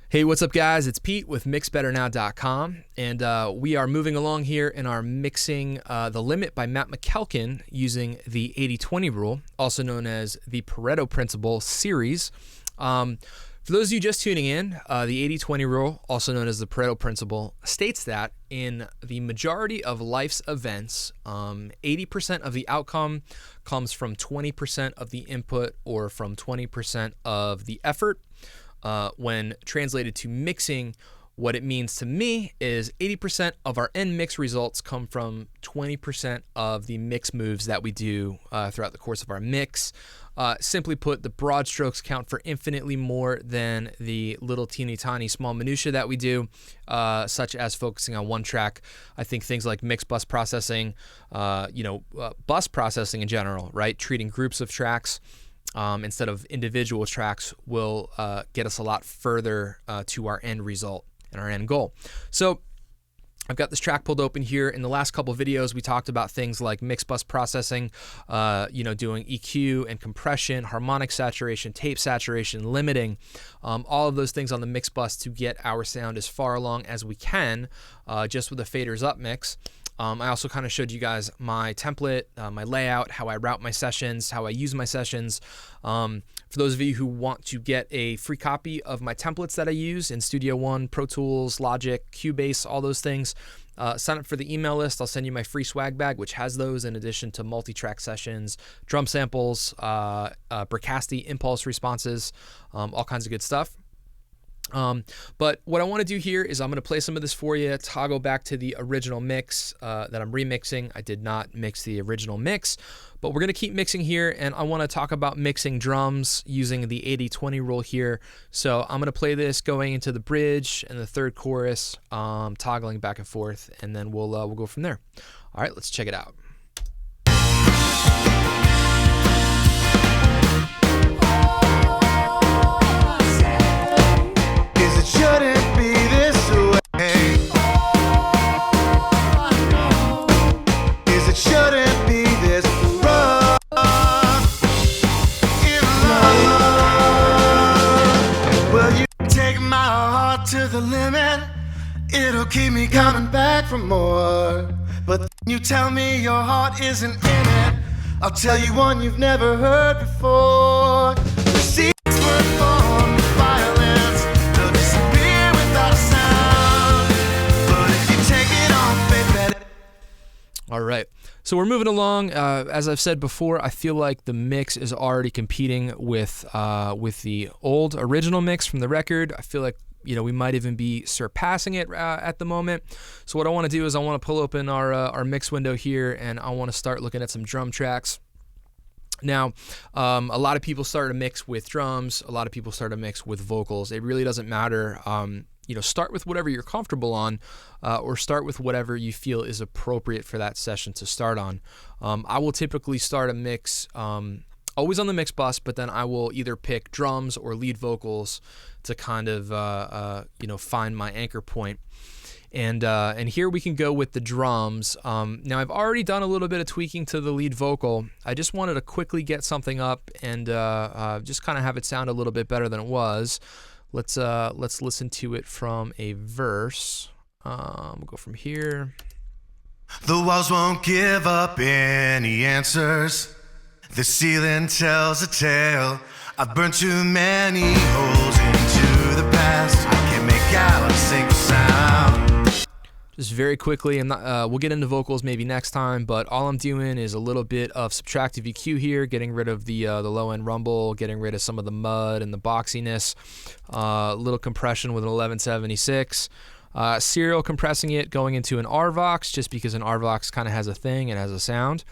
Hey, what's up guys? It's Pete with MixBetterNow.com, and we are moving along here in our mixing The Limit by Matt McKelkin using the 80-20 rule, also known as the Pareto Principle series. For those of you just tuning in, the 80-20 rule, also known as the Pareto Principle, states that in the majority of life's events, 80% of the outcome comes from 20% of the input or from 20% of the effort. When translated to mixing, what it means to me is 80% of our end mix results come from 20% of the mix moves that we do throughout the course of our mix. Simply put, the broad strokes count for infinitely more than the little teeny tiny small minutia that we do, such as focusing on one track. I think things like mix bus processing, bus processing in general, right? Treating groups of tracks instead of individual tracks will get us a lot further to our end result and our end goal. So I've got this track pulled open here. In the last couple videos, we talked about things like mix bus processing, doing EQ and compression, harmonic saturation, tape saturation, limiting, all of those things on the mix bus to get our sound as far along as we can just with a faders up mix. I also kind of showed you guys my template, my layout, how I route my sessions, how I use my sessions. For those of you who want to get a free copy of my templates that I use in Studio One, Pro Tools, Logic, Cubase, all those things, sign up for the email list. I'll send you my free swag bag, which has those in addition to multi-track sessions, drum samples, Bricasti impulse responses, all kinds of good stuff. But what I want to do here is I'm going to play some of this for you, toggle back to the original mix that I'm remixing. I did not mix the original mix, but we're going to keep mixing here, and I want to talk about mixing drums using the 80-20 rule here. So I'm going to play this going into the bridge and the third chorus, toggling back and forth, and then we'll go from there. All right, let's check it out. Shouldn't be this way. Is it shouldn't be this rough in love? Will you take my heart to the limit? It'll keep me coming back for more. But you tell me your heart isn't in it. I'll tell you one you've never heard before. The seeds were formed with violence. All right, so we're moving along. As I've said before, I feel like the mix is already competing with the old original mix from the record. I feel like we might even be surpassing it at the moment. So what I want to do is I want to pull open our mix window here, and I want to start looking at some drum tracks. Now, a lot of people start to mix with drums. A lot of people start to mix with vocals. It really doesn't matter. Start with whatever you're comfortable on, or start with whatever you feel is appropriate for that session to start on. I will typically start a mix always on the mix bus, but then I will either pick drums or lead vocals to kind of find my anchor point. And here we can go with the drums. Now I've already done a little bit of tweaking to the lead vocal. I just wanted to quickly get something up and just kind of have it sound a little bit better than it was. Let's listen to it from a verse. We'll go from here. The walls won't give up any answers. The ceiling tells a tale. I've burned too many holes into the past. I can't make out a single sound. Just very quickly, we'll get into vocals maybe next time, but all I'm doing is a little bit of subtractive EQ here, getting rid of the low-end rumble, getting rid of some of the mud and the boxiness, a little compression with an 1176, serial compressing it, going into an RVox, just because an RVox kind of has a thing, it has a sound.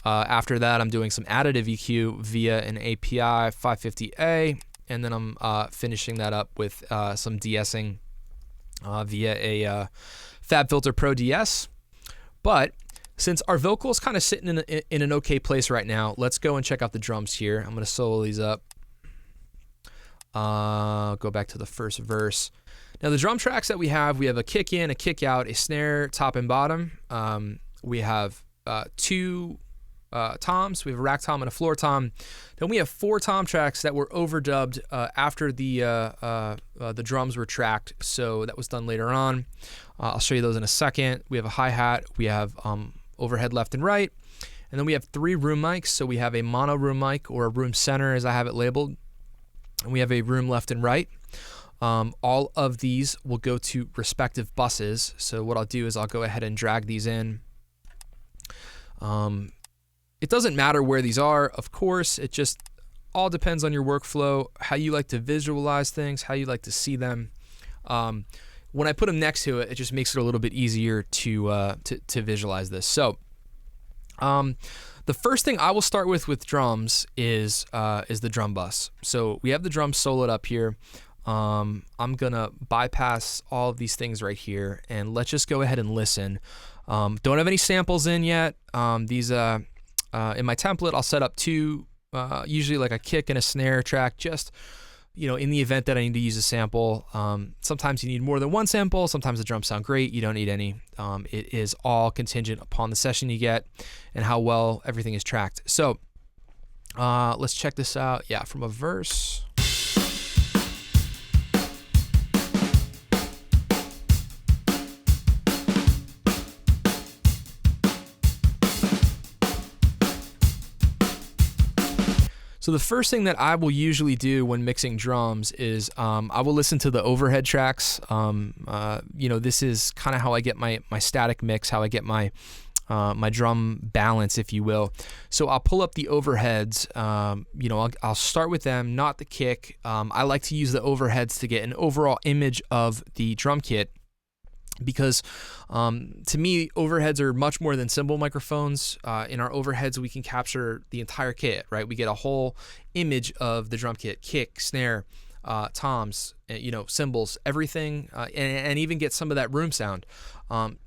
After that, I'm doing some additive EQ via an API 550A, and then I'm finishing that up with some de-essing via a FabFilter Pro DS. But since our vocals kind of sitting in an okay place right now, let's go and check out the drums here. I'm going to solo these up. Go back to the first verse. Now the drum tracks that we have a kick in, a kick out, a snare top and bottom. We have two toms. We have a rack tom and a floor tom. Then we have 4 tom tracks that were overdubbed after the drums were tracked. So that was done later on. I'll show you those in a second. We have a hi-hat. We have overhead left and right. And then we have 3 room mics. So we have a mono room mic, or a room center as I have it labeled. And we have a room left and right. All of these will go to respective buses. So what I'll do is I'll go ahead and drag these in. It doesn't matter where these are, of course. It just all depends on your workflow, how you like to visualize things, how you like to see them. When I put them next to it, it just makes it a little bit easier to visualize this. So the first thing I will start with drums is the drum bus. So we have the drums soloed up here. I'm gonna bypass all of these things right here, and let's just go ahead and listen. Don't have any samples in yet. These in my template, I'll set up 2, usually like a kick and a snare track, just in the event that I need to use a sample. Sometimes you need more than 1 sample. Sometimes the drums sound great. You don't need any. It is all contingent upon the session you get and how well everything is tracked. So let's check this out. Yeah, from a verse. So the first thing that I will usually do when mixing drums is I will listen to the overhead tracks. This is kind of how I get my static mix, how I get my drum balance, if you will. So I'll pull up the overheads. I'll start with them, not the kick. I like to use the overheads to get an overall image of the drum kit, because to me, overheads are much more than cymbal microphones. In our overheads, we can capture the entire kit, right? We get a whole image of the drum kit: kick, snare, toms, cymbals, everything, and even get some of that room sound.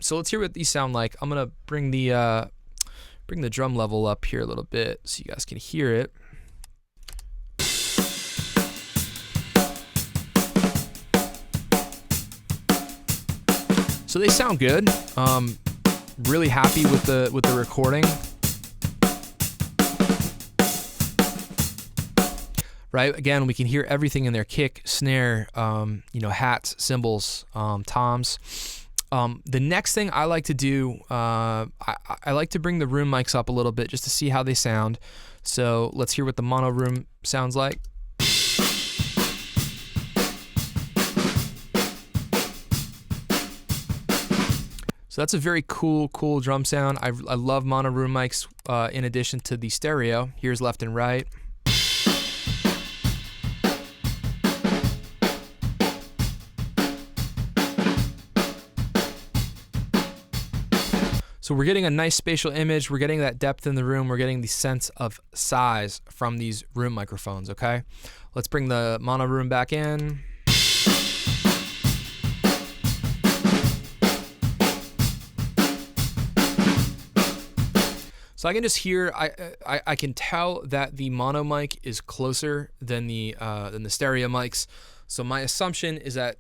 So let's hear what these sound like. I'm gonna bring the drum level up here a little bit so you guys can hear it. So they sound good. Really happy with the recording. Right, again, we can hear everything in there: kick, snare, hats, cymbals, toms. The next thing I like to do, I like to bring the room mics up a little bit just to see how they sound. So let's hear what the mono room sounds like. So that's a very cool drum sound. I love mono room mics in addition to the stereo. Here's left and right. So we're getting a nice spatial image. We're getting that depth in the room. We're getting the sense of size from these room microphones, okay? Let's bring the mono room back in. So I can just hear, I can tell that the mono mic is closer than the stereo mics. So my assumption is that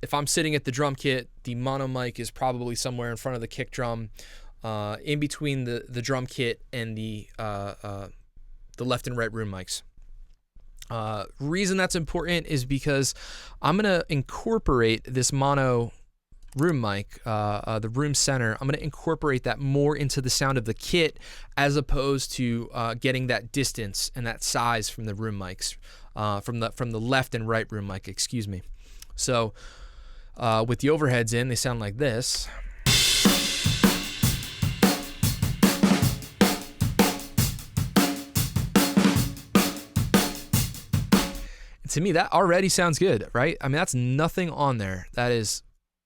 if I'm sitting at the drum kit, the mono mic is probably somewhere in front of the kick drum, in between the drum kit and the left and right room mics. Reason that's important is because I'm gonna incorporate this mono room mic, the room center. I'm going to incorporate that more into the sound of the kit, as opposed to getting that distance and that size from the room mics, from the left and right room mic, excuse me. So with the overheads in, they sound like this. And to me, that already sounds good, right? I mean, that's nothing on there. That is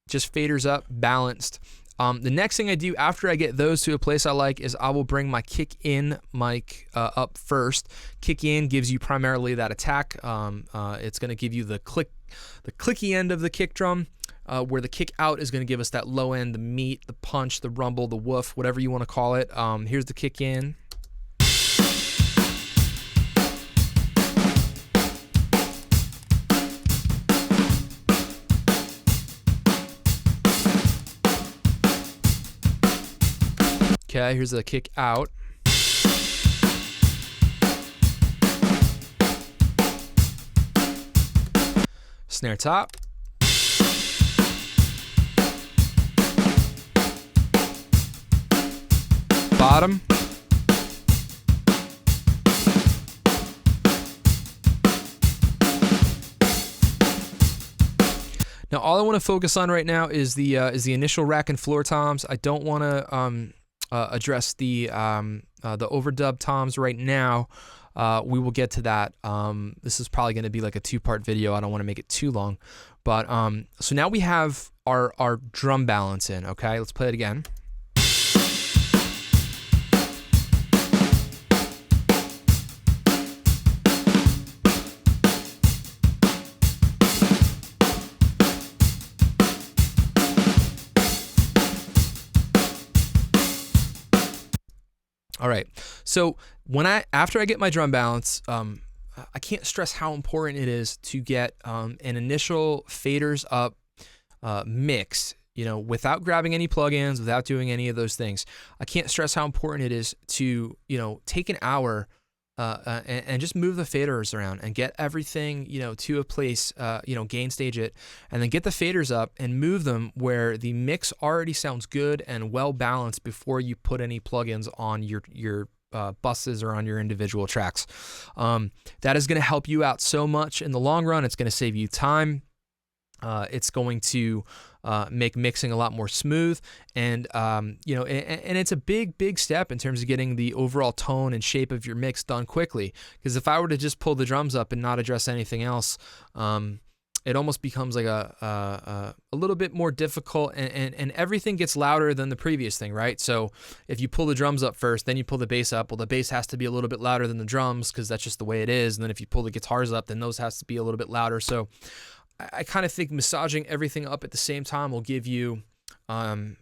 just faders up, balanced. The next thing I do after I get those to a place I like is I will bring my kick in mic up first. Kick in gives you primarily that attack. It's going to give you the clicky end of the kick drum, where the kick out is going to give us that low end, the meat, the punch, the rumble, the woof, whatever you want to call it. Here's the kick in. Okay, here's the kick out. snare top. Bottom. Now, all I want to focus on right now is the initial rack and floor toms. I don't want to address the overdub toms right now. We will get to that. This is probably going to be like a 2-part video. I don't want to make it too long, but so now we have our drum balance in. Okay, let's play it again. All right, so after I get my drum balance, I can't stress how important it is to get an initial faders up mix, without grabbing any plugins, without doing any of those things. I can't stress how important it is to, take an hour and just move the faders around and get everything, to a place, gain stage it, and then get the faders up and move them where the mix already sounds good and well balanced before you put any plugins on your buses or on your individual tracks. That is going to help you out so much in the long run. It's going to save you time. It's going to make mixing a lot more smooth, and and it's a big step in terms of getting the overall tone and shape of your mix done quickly. Because if I were to just pull the drums up and not address anything else, it almost becomes like a little bit more difficult, and everything gets louder than the previous thing, right? So if you pull the drums up first, then you pull the bass up. Well, the bass has to be a little bit louder than the drums because that's just the way it is. And then if you pull the guitars up, then those has to be a little bit louder. So I kind of think massaging everything up at the same time will give you almost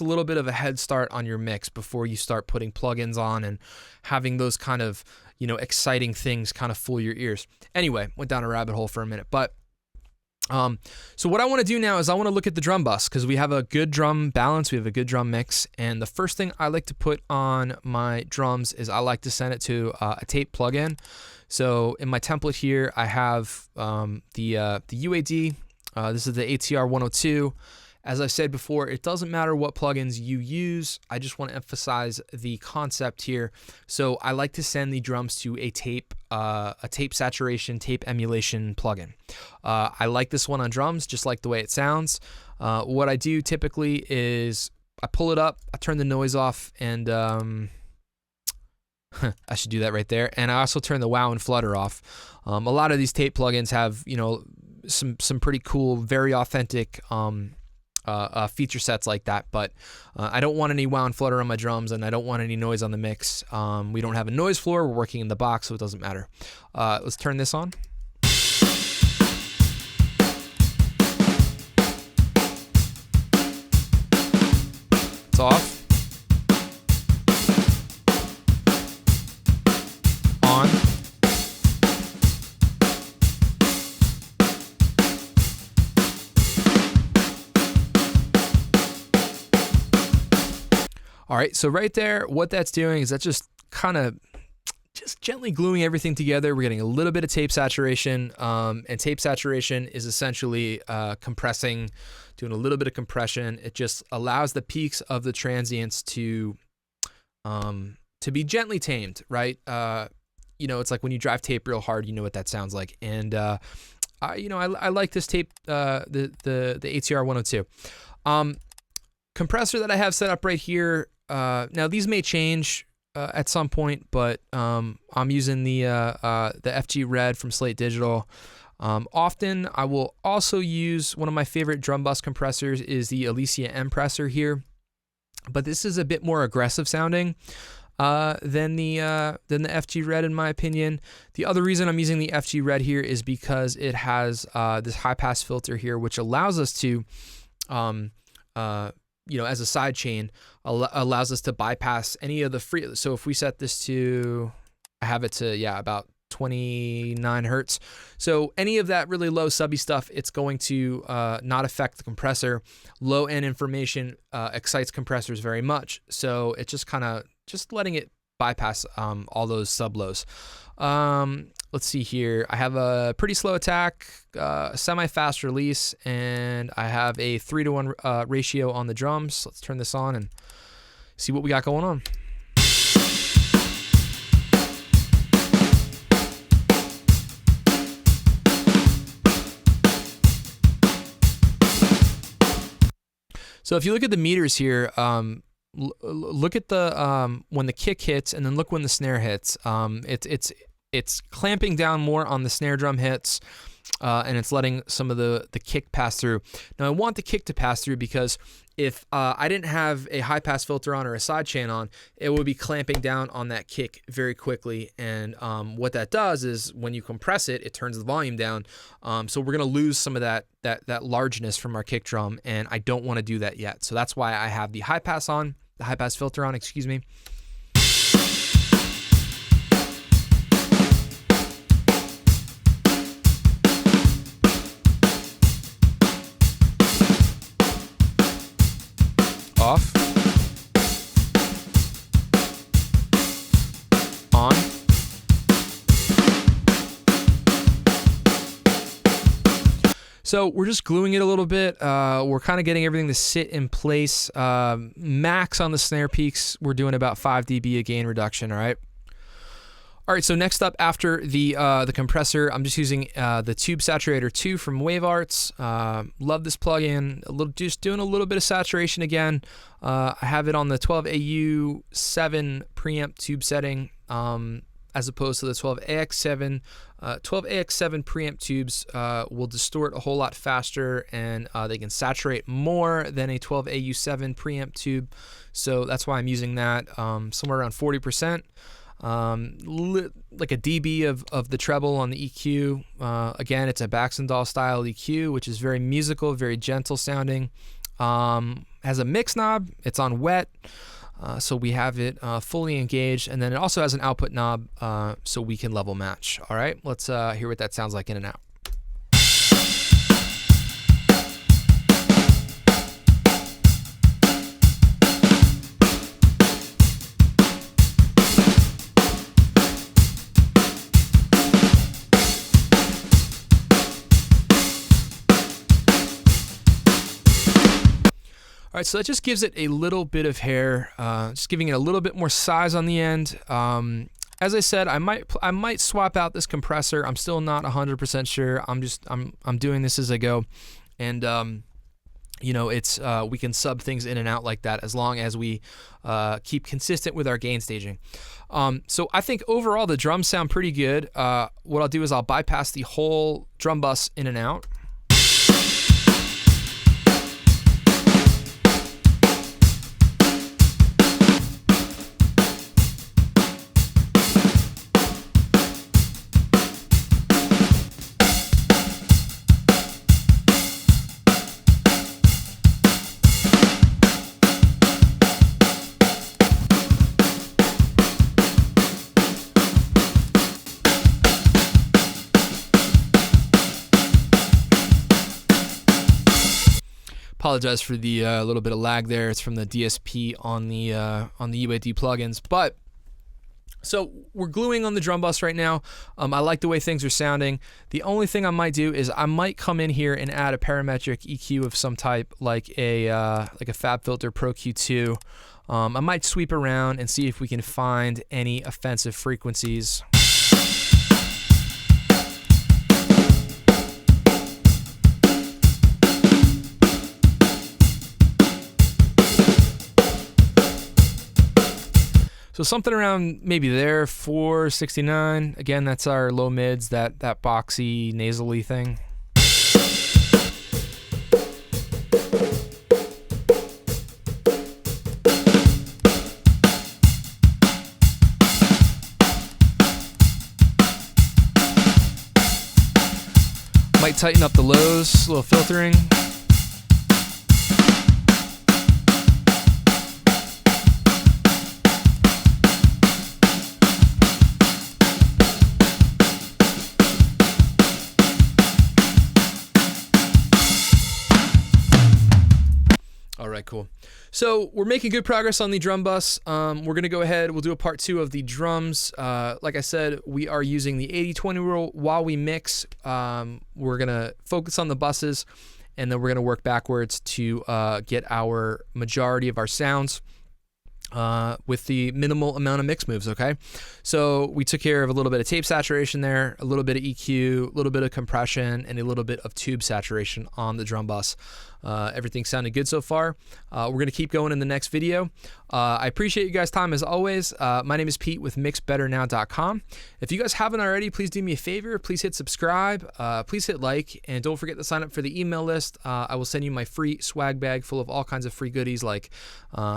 a little bit of a head start on your mix before you start putting plugins on and having those kind of, exciting things kind of fool your ears. Anyway, went down a rabbit hole for a minute, but so what I want to do now is I want to look at the drum bus because we have a good drum balance, we have a good drum mix, and the first thing I like to put on my drums is I like to send it to a tape plugin. So in my template here, I have the UAD. This is the ATR 102. As I said before, it doesn't matter what plugins you use. I just want to emphasize the concept here. So I like to send the drums to a tape saturation, tape emulation plugin. I like this one on drums, just like the way it sounds. What I do typically is I pull it up, I turn the noise off, and I should do that right there. And I also turn the wow and flutter off. A lot of these tape plugins have, some pretty cool, very authentic feature sets like that, but I don't want any wow and flutter on my drums, and I don't want any noise on the mix. We don't have a noise floor. We're working in the box, so it doesn't matter. Let's turn this on. It's off. On. All right, so right there, what that's doing is that's just kind of gently gluing everything together. We're getting a little bit of tape saturation, and tape saturation is essentially compressing, doing a little bit of compression. It just allows the peaks of the transients to be gently tamed, right? It's like when you drive tape real hard, you know what that sounds like. And I like this tape, the ATR 102. Compressor that I have set up right here. Now these may change at some point, but I'm using the FG Red from Slate Digital. Often I will also use one of my favorite DrumBuss compressors is the Alicia Compressor here, but this is a bit more aggressive sounding than the FG Red in my opinion. The other reason I'm using the FG Red here is because it has this high pass filter here, which allows us to as a side chain, allows us to bypass any of the free. So if we set this to, I have it to, about 29 hertz. So any of that really low subby stuff, it's going to not affect the compressor. Low end information excites compressors very much. So it's just kind of just letting it bypass all those sub lows. Let's see here. I have a pretty slow attack, semi-fast release, and I have a 3-to-1 ratio on the drums. Let's turn this on and see what we got going on. So if you look at the meters here, look at the when the kick hits, and then look when the snare hits. It's clamping down more on the snare drum hits, and it's letting some of the kick pass through. Now I want the kick to pass through because if I didn't have a high pass filter on or a sidechain on, it would be clamping down on that kick very quickly. And what that does is when you compress it, it turns the volume down. So we're gonna lose some of that largeness from our kick drum, and I don't want to do that yet. So that's why I have the high pass filter on, excuse me. Off, on, so we're just gluing it a little bit. We're kind of getting everything to sit in place. Max on the snare peaks, we're doing about 5 dB of gain reduction. All right, so next up after the compressor, I'm just using the Tube Saturator 2 from WaveArts. Love this plugin. Just doing a little bit of saturation again. I have it on the 12AU7 preamp tube setting as opposed to the 12AX7. 12AX7 preamp tubes will distort a whole lot faster, and they can saturate more than a 12AU7 preamp tube. So that's why I'm using that, somewhere around 40%. Like a dB of the treble on the EQ. Again, it's a Baxendall style EQ, which is very musical, very gentle sounding. Has a mix knob. It's on wet, so we have it fully engaged, and then it also has an output knob, so we can level match. All right, let's hear what that sounds like in and out. All right, so that just gives it a little bit of hair, just giving it a little bit more size on the end. As I said, I might swap out this compressor. I'm still not 100% sure. I'm doing this as I go, and you know, it's we can sub things in and out like that as long as we keep consistent with our gain staging. So I think overall the drums sound pretty good. What I'll do is I'll bypass the whole drum bus in and out. Apologize for the little bit of lag there. It's from the DSP on the UAD plugins. But so we're gluing on the drum bus right now. I like the way things are sounding. The only thing I might do is I might come in here and add a parametric EQ of some type, like a FabFilter Pro Q2. I might sweep around and see if we can find any offensive frequencies. So something around maybe there, 469. Again, that's our low mids, that boxy, nasally thing. Might tighten up the lows, a little filtering. All right, cool. So we're making good progress on the DrumBuss. We're going to go ahead. We'll do a part 2 of the drums. Like I said, we are using the 80-20 rule while we mix. We're going to focus on the buses, and then we're going to work backwards to get our majority of our sounds with the minimal amount of mix moves, okay? So we took care of a little bit of tape saturation there, a little bit of EQ, a little bit of compression, and a little bit of tube saturation on the DrumBuss. Everything sounded good so far. We're going to keep going in the next video. I appreciate you guys' time as always. My name is Pete with mixbetternow.com. If you guys haven't already, please do me a favor. Please hit subscribe. Please hit like. And don't forget to sign up for the email list. I will send you my free swag bag full of all kinds of free goodies like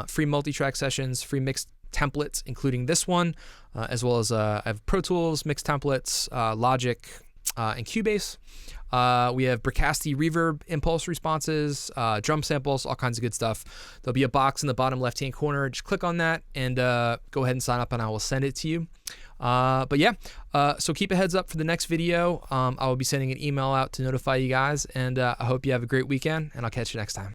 free multi-track sessions, free mix templates, including this one, as well as I have Pro Tools, mix templates, Logic, and Cubase. We have Bricasti reverb impulse responses, drum samples, all kinds of good stuff. There'll be a box in the bottom left-hand corner. Just click on that and go ahead and sign up, and I will send it to you. But yeah, so keep a heads up for the next video. I will be sending an email out to notify you guys, and I hope you have a great weekend, and I'll catch you next time.